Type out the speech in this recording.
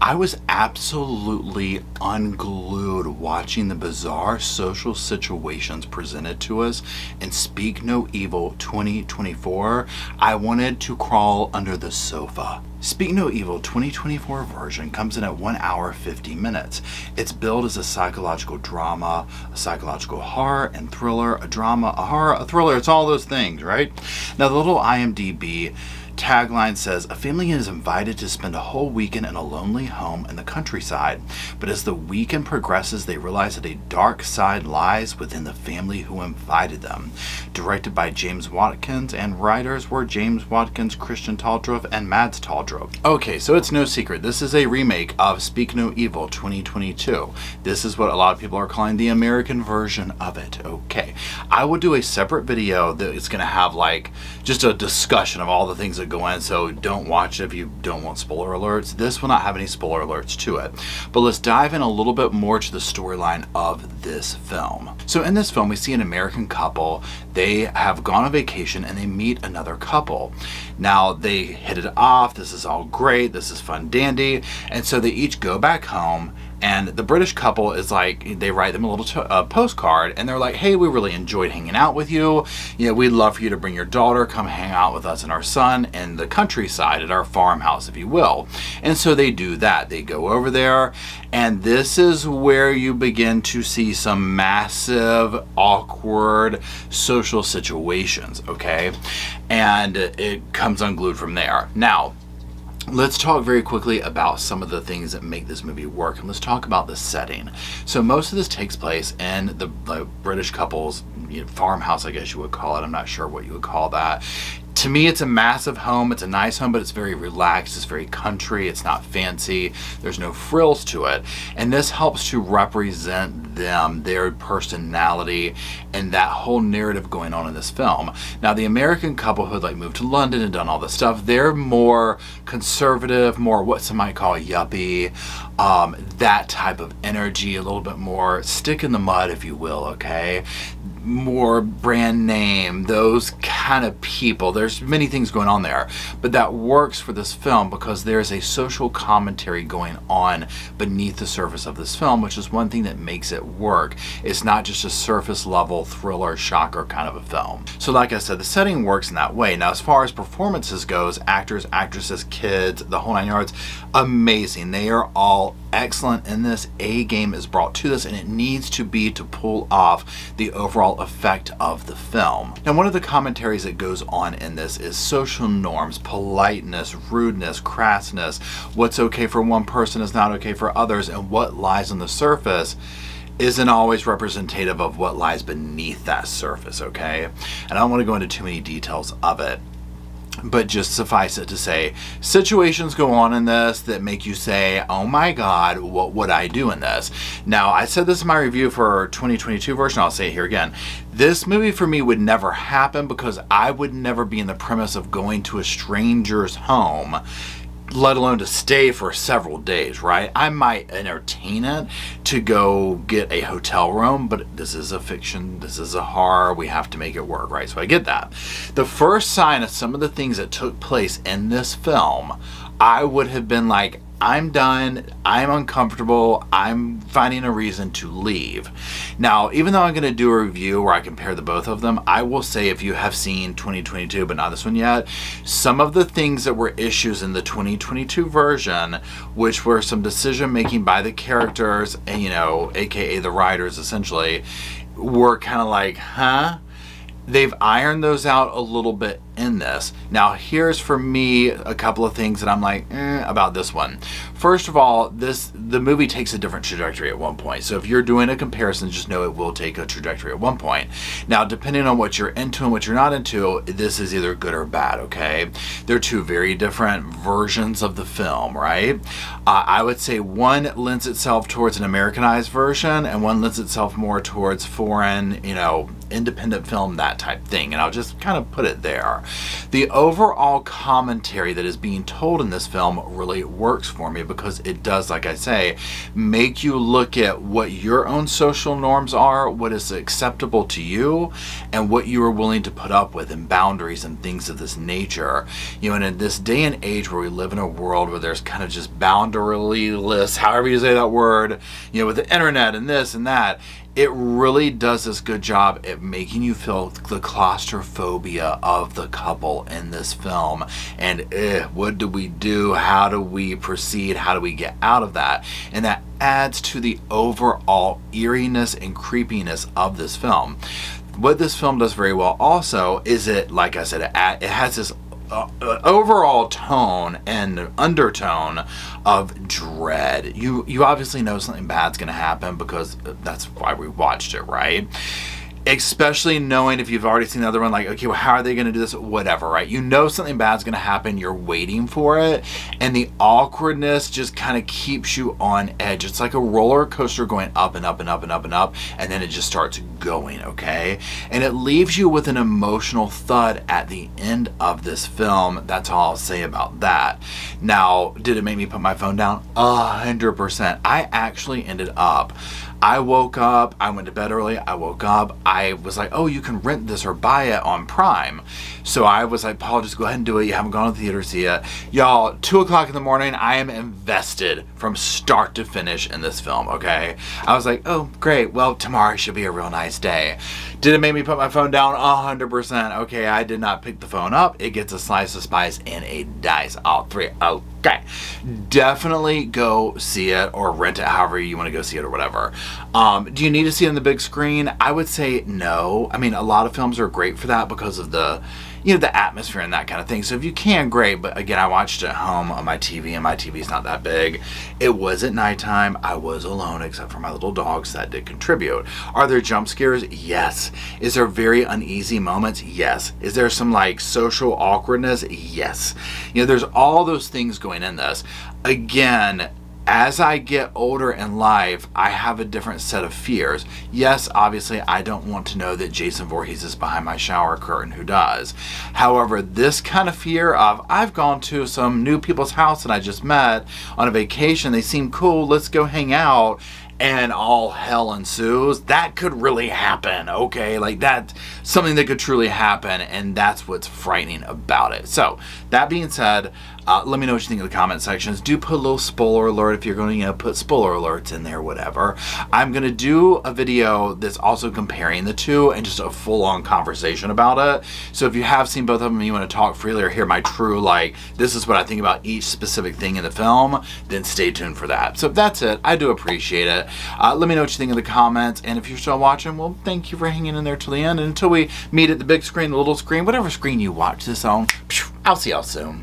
I was absolutely unglued watching the bizarre social situations presented to us in Speak No Evil 2024. I wanted to crawl under the sofa. Speak No Evil 2024 version comes in at 1 hour 50 minutes. It's billed as a psychological drama, a psychological horror and thriller, a drama, a horror, a thriller. It's all those things, right? Now the little IMDB tagline says, a family is invited to spend a whole weekend in a lonely home in the countryside, but as the weekend progresses they realize that a dark side lies within the family who invited them. Directed by James Watkins, and writers were James Watkins, Christian Taldrup, and Mads Taldrup. Okay, so it's no secret, this is a remake of Speak No Evil 2022. This is what a lot of people are calling the American version of it. Okay, I will do a separate video that is going to have like just a discussion of all the things that go in, so don't watch it if you don't want spoiler alerts. This will not have any spoiler alerts to it. But let's dive in a little bit more to the storyline of this film. So in this film we see an American couple. They have gone on vacation and they meet another couple. Now they hit it off, this is all great, this is fun dandy, and so they each go back home. And the British couple is like, they write them a little postcard and they're like, hey, we really enjoyed hanging out with you. You know, we'd love for you to bring your daughter, come hang out with us and our son in the countryside at our farmhouse, if you will. And so they do that. They go over there, and this is where you begin to see some massive, awkward social situations, okay? And it comes unglued from there. Now, let's talk very quickly about some of the things that make this movie work, and let's talk about the setting. So most of this takes place in the British couple's farmhouse, I guess you would call it. I'm not sure what you would call that. To me, it's a massive home. It's a nice home, but it's very relaxed. It's very country. It's not fancy. There's no frills to it. And this helps to represent them, their personality, and that whole narrative going on in this film. Now, the American couple who had like moved to London and done all this stuff, they're more conservative, more what some might call yuppie, that type of energy, a little bit more stick in the mud, if you will, okay? More brand name, those kind of people. There's many things going on there, but that works for this film because there's a social commentary going on beneath the surface of this film, which is one thing that makes it work. It's not just a surface level thriller shocker kind of a film. So like I said, the setting works in that way. Now as far as performances goes, actors, actresses, kids, the whole 9 yards, amazing. They are all excellent in this. A game is brought to this, and it needs to be to pull off the overall effect of the film. Now one of the commentaries that goes on in this is social norms, politeness, rudeness, crassness, what's okay for one person is not okay for others, and what lies on the surface isn't always representative of what lies beneath that surface, okay? And I don't want to go into too many details of it, but just suffice it to say, situations go on in this that make you say, oh my God, what would I do in this? Now, I said this in my review for 2022 version, I'll say it here again. This movie for me would never happen because I would never be in the premise of going to a stranger's home, let alone to stay for several days, right? I might entertain it to go get a hotel room, but this is a fiction, this is a horror, we have to make it work, right? So I get that. The first sign of some of the things that took place in this film, I would have been like, I'm done, I'm uncomfortable, I'm finding a reason to leave. Now, even though I'm going to do a review where I compare the both of them, I will say if you have seen 2022 but not this one yet, some of the things that were issues in the 2022 version, which were some decision making by the characters, and aka the writers essentially, were kind of like, huh? They've ironed those out a little bit in this. Now here's for me a couple of things that I'm like about this one. First of all, the movie takes a different trajectory at one point. So if you're doing a comparison, just know it will take a trajectory at one point. Now depending on what you're into and what you're not into, this is either good or bad, okay? They're two very different versions of the film, right? I would say one lends itself towards an Americanized version and one lends itself more towards foreign, independent film, that type thing. And I'll just kind of put it there. The overall commentary that is being told in this film really works for me because it does, like I say, make you look at what your own social norms are, what is acceptable to you, and what you are willing to put up with, and boundaries and things of this nature. You know, and in this day and age where we live in a world where there's kind of just boundaryless, however you say that word, you know, with the internet and this and that, it really does this good job at making you feel the claustrophobia of the couple in this film. And what do we do? How do we proceed? How do we get out of that? And that adds to the overall eeriness and creepiness of this film. What this film does very well also is it, like I said, it has this overall tone and undertone of dread. You obviously know something bad's going to happen because that's why we watched it, right? Especially knowing if you've already seen the other one, like, okay, well, how are they going to do this? Whatever, right? You know something bad's going to happen. You're waiting for it. And the awkwardness just kind of keeps you on edge. It's like a roller coaster going up and up and up and up and up. And then it just starts going, okay? And it leaves you with an emotional thud at the end of this film. That's all I'll say about that. Now, did it make me put my phone down? 100%. I actually ended up, I woke up, I went to bed early, I woke up, I was like, oh, you can rent this or buy it on Prime. So I was like, Paul, just go ahead and do it. You haven't gone to the theater to see it. Y'all, 2 o'clock in the morning, I am invested from start to finish in this film, okay? I was like, oh, great. Well, tomorrow should be a real nice day. Did it make me put my phone down? 100%. Okay, I did not pick the phone up. It gets a slice of spice and a dice. All three. Okay. Definitely go see it or rent it however you want to go see it or whatever. Do you need to see it on the big screen? I would say no. I mean, a lot of films are great for that because of the, you know, the atmosphere and that kind of thing. So if you can, great. But again, I watched it at home on my TV, and my TV's not that big. It was at nighttime. I was alone except for my little dogs. That did contribute. Are there jump scares? Yes. Is there very uneasy moments? Yes. Is there some like social awkwardness? Yes. You know, there's all those things going in this. Again, as I get older in life, I have a different set of fears. Yes, obviously, I don't want to know that Jason Voorhees is behind my shower curtain. Who does? However, this kind of fear of, I've gone to some new people's house that I just met on a vacation. They seem cool. Let's go hang out. And all hell ensues. That could really happen, okay? Like, that's something that could truly happen, and that's what's frightening about it. So, that being said, let me know what you think in the comment sections. Do put a little spoiler alert if you're going to, you know, put spoiler alerts in there, whatever. I'm going to do a video that's also comparing the two and just a full-on conversation about it. So if you have seen both of them and you want to talk freely or hear my true, like, this is what I think about each specific thing in the film, then stay tuned for that. So that's it. I do appreciate it. Let me know what you think in the comments. And if you're still watching, well, thank you for hanging in there till the end. And until we meet at the big screen, the little screen, whatever screen you watch this on, I'll see y'all soon.